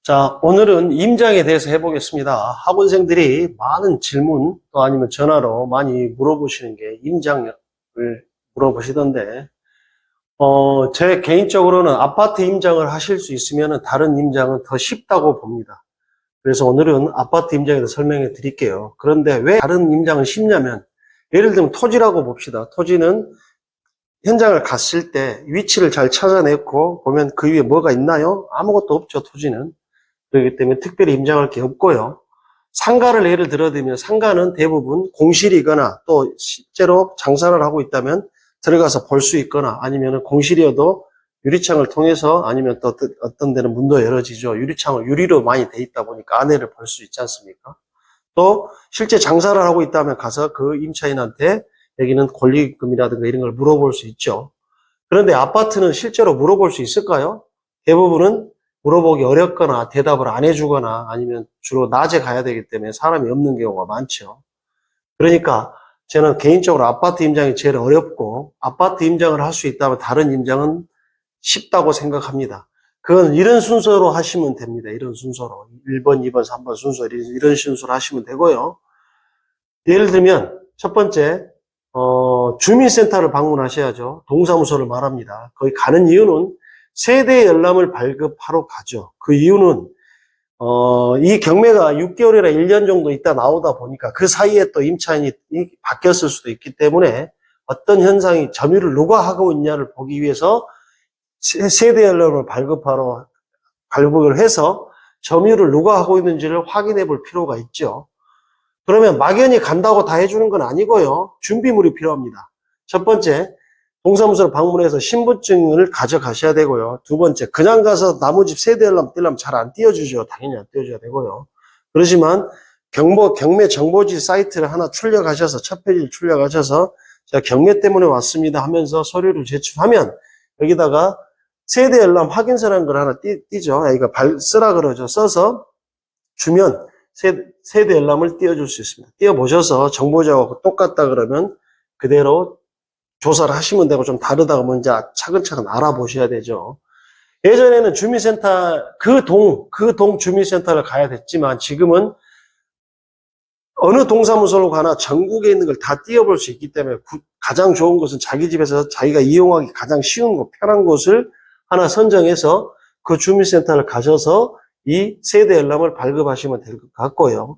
자, 오늘은 임장에 대해서 해보겠습니다. 학원생들이 많은 질문 또 아니면 전화로 많이 물어보시는 게 임장을 물어보시던데, 제 개인적으로는 아파트 임장을 하실 수 있으면 다른 임장은 더 쉽다고 봅니다. 그래서 오늘은 아파트 임장에 대해서 설명해 드릴게요. 그런데 왜 다른 임장은 쉽냐면, 예를 들면 토지라고 봅시다. 토지는 현장을 갔을 때 위치를 잘 찾아냈고 보면 그 위에 뭐가 있나요? 아무것도 없죠, 토지는. 그렇기 때문에 특별히 임장할 게 없고요. 상가를 예를 들어드리면 상가는 대부분 공실이거나 또 실제로 장사를 하고 있다면 들어가서 볼 수 있거나 아니면 공실이어도 유리창을 통해서 아니면 또 어떤 데는 문도 열어지죠. 유리로 많이 돼 있다 보니까 안에를 볼 수 있지 않습니까? 또 실제 장사를 하고 있다면 가서 그 임차인한테 여기는 권리금이라든가 이런 걸 물어볼 수 있죠. 그런데 아파트는 실제로 물어볼 수 있을까요? 대부분은 물어보기 어렵거나 대답을 안 해주거나 아니면 주로 낮에 가야 되기 때문에 사람이 없는 경우가 많죠. 그러니까 저는 개인적으로 아파트 임장이 제일 어렵고 아파트 임장을 할 수 있다면 다른 임장은 쉽다고 생각합니다. 그건 이런 순서로 하시면 됩니다. 이런 순서로. 1번, 2번, 3번 순서 이런 순서로 하시면 되고요. 예를 들면 첫 번째 주민센터를 방문하셔야죠. 동사무소를 말합니다. 거기 가는 이유는 세대 열람을 발급하러 가죠. 그 이유는 이 경매가 6개월이나 1년 정도 있다 나오다 보니까 그 사이에 또 임차인이 바뀌었을 수도 있기 때문에 어떤 현상이 점유를 누가 하고 있냐를 보기 위해서 세대 열람을 발급을 해서 점유를 누가 하고 있는지를 확인해 볼 필요가 있죠. 그러면 막연히 간다고 다 해주는 건 아니고요. 준비물이 필요합니다. 첫 번째, 동사무소를 방문해서 신분증을 가져가셔야 되고요. 두 번째, 그냥 가서 나무집 세대 열람 띄려면 잘 안 띄워주죠. 당연히 안 띄워줘야 되고요. 그렇지만 경매 정보지 사이트를 하나 출력하셔서 첫 페이지를 출력하셔서 제가 경매 때문에 왔습니다 하면서 서류를 제출하면 여기다가 세대 열람 확인서라는 걸 하나 띄죠. 이거 쓰라 그러죠. 써서 주면 세대 열람을 띄워줄 수 있습니다. 띄워보셔서 정보자하고 똑같다 그러면 그대로 조사를 하시면 되고 좀 다르다고 먼저 차근차근 알아보셔야 되죠. 예전에는 주민센터, 그 동 주민센터를 가야 됐지만 지금은 어느 동사무소로 가나 전국에 있는 걸 다 띄워볼 수 있기 때문에 가장 좋은 것은 자기 집에서 자기가 이용하기 가장 쉬운 곳, 편한 곳을 하나 선정해서 그 주민센터를 가셔서 이 세대 열람을 발급하시면 될 것 같고요.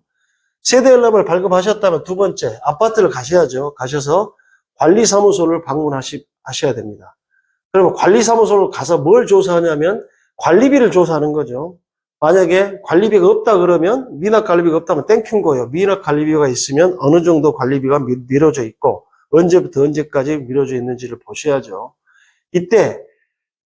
세대 열람을 발급하셨다면 두 번째, 아파트를 가셔야죠. 가셔서 관리사무소를 방문하셔야 됩니다. 그러면 관리사무소를 가서 뭘 조사하냐면 관리비를 조사하는 거죠. 만약에 관리비가 없다 그러면 미납관리비가 없다면 땡큐인 거예요. 미납관리비가 있으면 어느 정도 관리비가 미뤄져 있고 언제부터 언제까지 미뤄져 있는지를 보셔야죠. 이때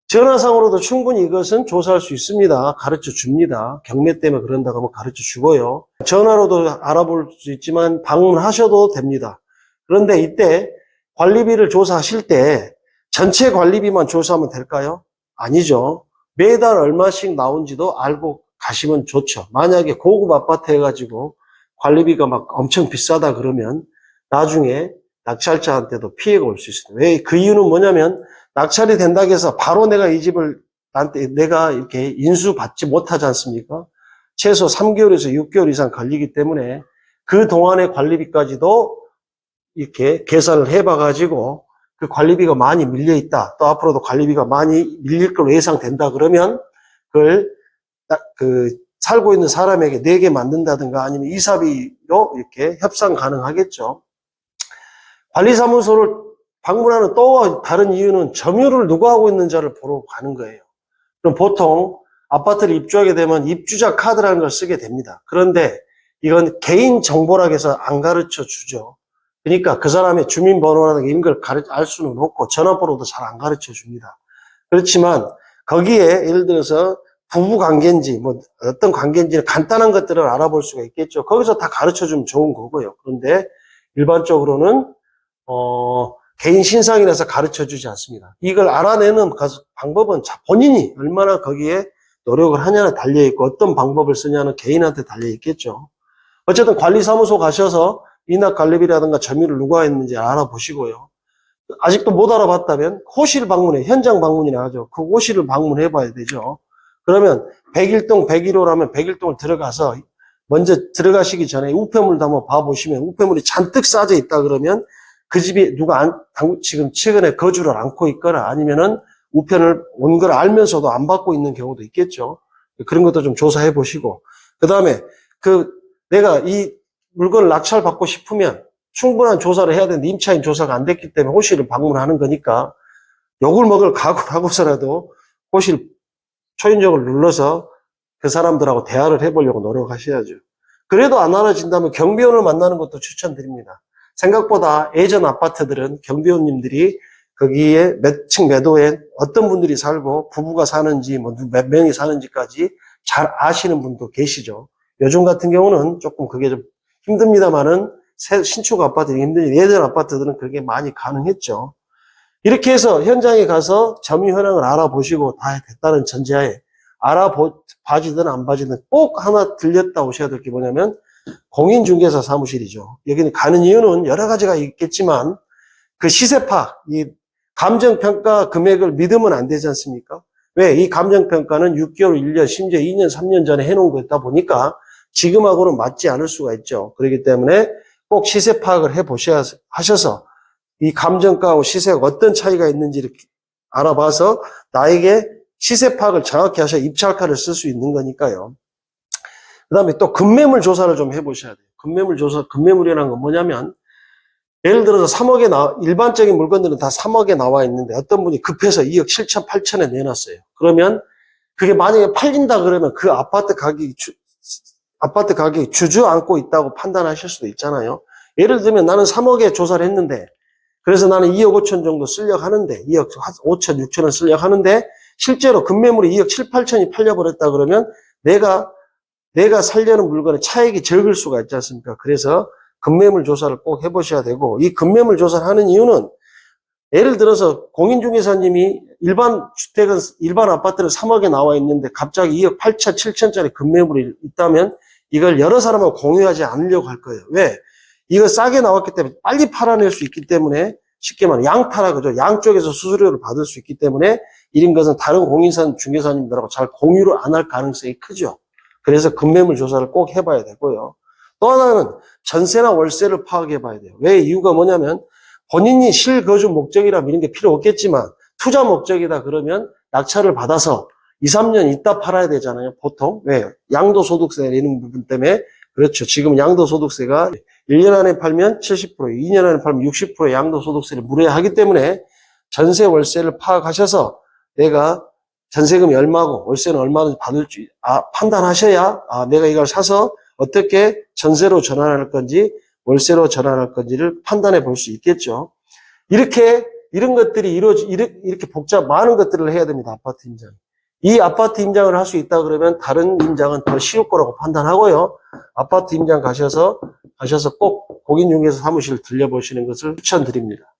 전화상으로도 충분히 이것은 조사할 수 있습니다. 가르쳐 줍니다. 경매 때문에 그런다고 하면 가르쳐 주고요. 전화로도 알아볼 수 있지만 방문하셔도 됩니다. 그런데 이때 관리비를 조사하실 때 전체 관리비만 조사하면 될까요? 아니죠. 매달 얼마씩 나온지도 알고 가시면 좋죠. 만약에 고급 아파트 해가지고 관리비가 막 엄청 비싸다 그러면 나중에 낙찰자한테도 피해가 올 수 있습니다. 왜? 그 이유는 뭐냐면 낙찰이 된다고 해서 바로 내가 이 집을 내가 이렇게 인수받지 못하지 않습니까? 최소 3개월에서 6개월 이상 걸리기 때문에 그 동안의 관리비까지도 이렇게 계산을 해봐가지고 그 관리비가 많이 밀려있다. 또 앞으로도 관리비가 많이 밀릴 걸로 예상된다. 그러면 그걸 살고 있는 사람에게 내게 만든다든가 아니면 이사비로 이렇게 협상 가능하겠죠. 관리사무소를 방문하는 또 다른 이유는 점유를 누가 하고 있는지를 보러 가는 거예요. 그럼 보통 아파트를 입주하게 되면 입주자 카드라는 걸 쓰게 됩니다. 그런데 이건 개인 정보라고 해서 안 가르쳐 주죠. 그러니까 그 사람의 주민번호라든가 이런 걸 알 수는 없고 전화번호도 잘 안 가르쳐 줍니다. 그렇지만 거기에 예를 들어서 부부 관계인지 뭐 어떤 관계인지 간단한 것들을 알아볼 수가 있겠죠. 거기서 다 가르쳐 주면 좋은 거고요. 그런데 일반적으로는 개인 신상이라서 가르쳐 주지 않습니다. 이걸 알아내는 방법은 본인이 얼마나 거기에 노력을 하냐에 달려있고 어떤 방법을 쓰냐는 개인한테 달려있겠죠. 어쨌든 관리사무소 가셔서 미납관리비라든가 점유를 누가 했는지 알아보시고요. 아직도 못 알아봤다면 호실 방문해, 현장 방문이라 하죠. 그 호실을 방문해 봐야 되죠. 그러면 101동 101호라면 101동을 들어가서 먼저 들어가시기 전에 우편물도 한번 봐보시면 우편물이 잔뜩 싸져 있다 그러면 그 집이 누가 지금 최근에 거주를 않고 있거나 아니면은 우편을 온 걸 알면서도 안 받고 있는 경우도 있겠죠. 그런 것도 좀 조사해 보시고. 그 다음에 내가 이 물건을 낙찰받고 싶으면 충분한 조사를 해야 되는데 임차인 조사가 안 됐기 때문에 호실을 방문하는 거니까 욕을 먹을 각오를 하고서라도 호실 초인종을 눌러서 그 사람들하고 대화를 해보려고 노력하셔야죠. 그래도 안 알아진다면 경비원을 만나는 것도 추천드립니다. 생각보다 예전 아파트들은 경비원님들이 거기에 몇 층 몇 호에 어떤 분들이 살고 부부가 사는지 뭐 몇 명이 사는지까지 잘 아시는 분도 계시죠. 요즘 같은 경우는 조금 그게 좀 힘듭니다만은 신축 아파트는 힘들지 예전 아파트들은 그게 많이 가능했죠. 이렇게 해서 현장에 가서 점유 현황을 알아보시고 다 됐다는 전제하에 봐지든 안 봐지든 꼭 하나 들렸다 오셔야 될 게 뭐냐면 공인중개사 사무실이죠. 여기는 가는 이유는 여러 가지가 있겠지만 그 시세 파악, 이 감정평가 금액을 믿으면 안 되지 않습니까? 왜? 이 감정평가는 6개월, 1년, 심지어 2년, 3년 전에 해놓은 거다 보니까 지금하고는 맞지 않을 수가 있죠. 그렇기 때문에 꼭 시세 파악을 하셔서 이 감정가하고 시세가 어떤 차이가 있는지를 알아봐서 나에게 시세 파악을 정확히 하셔야 입찰가를 쓸 수 있는 거니까요. 그 다음에 또 급매물 조사를 좀 해보셔야 돼요. 급매물이라는 건 뭐냐면 예를 들어서 3억에 일반적인 물건들은 다 3억에 나와 있는데 어떤 분이 급해서 2억 7천, 8천에 내놨어요. 그러면 그게 만약에 팔린다 그러면 그 아파트 가격이 주저앉고 있다고 판단하실 수도 있잖아요. 예를 들면 나는 3억에 조사를 했는데 그래서 나는 2억 5천 정도 쓰려고 하는데 2억 5천, 6천을 쓰려고 하는데 실제로 급매물이 2억 7, 8천이 팔려버렸다 그러면 내가 살려는 물건의 차익이 적을 수가 있지 않습니까? 그래서 급매물 조사를 꼭 해보셔야 되고 이 급매물 조사를 하는 이유는 예를 들어서 공인중개사님이 일반 아파트는 3억에 나와 있는데 갑자기 2억 8천, 7천짜리 급매물이 있다면 이걸 여러 사람하고 공유하지 않으려고 할 거예요. 왜? 이거 싸게 나왔기 때문에 빨리 팔아낼 수 있기 때문에 쉽게 말하면 양파라 그죠. 양쪽에서 수수료를 받을 수 있기 때문에 이런 것은 다른 중개사님들하고 잘 공유를 안 할 가능성이 크죠. 그래서 급매물 조사를 꼭 해봐야 되고요. 또 하나는 전세나 월세를 파악해 봐야 돼요. 왜? 이유가 뭐냐면 본인이 실거주 목적이라면 이런 게 필요 없겠지만 투자 목적이다 그러면 낙찰을 받아서 2, 3년 있다 팔아야 되잖아요. 보통. 왜? 양도소득세 내는 부분 때문에 그렇죠. 지금 양도소득세가 1년 안에 팔면 70%, 2년 안에 팔면 60%의 양도소득세를 물어야 하기 때문에 전세 월세를 파악하셔서 내가 전세금이 얼마고 월세는 얼마든지 받을지 판단하셔야 내가 이걸 사서 어떻게 전세로 전환할 건지 월세로 전환할 건지를 판단해 볼 수 있겠죠. 이런 것들이 이렇게 많은 것들을 해야 됩니다. 아파트 임장. 이 아파트 임장을 할 수 있다 그러면 다른 임장은 더 쉬울 거라고 판단하고요. 아파트 임장 가셔서 꼭 공인중개사 사무실 들려보시는 것을 추천드립니다.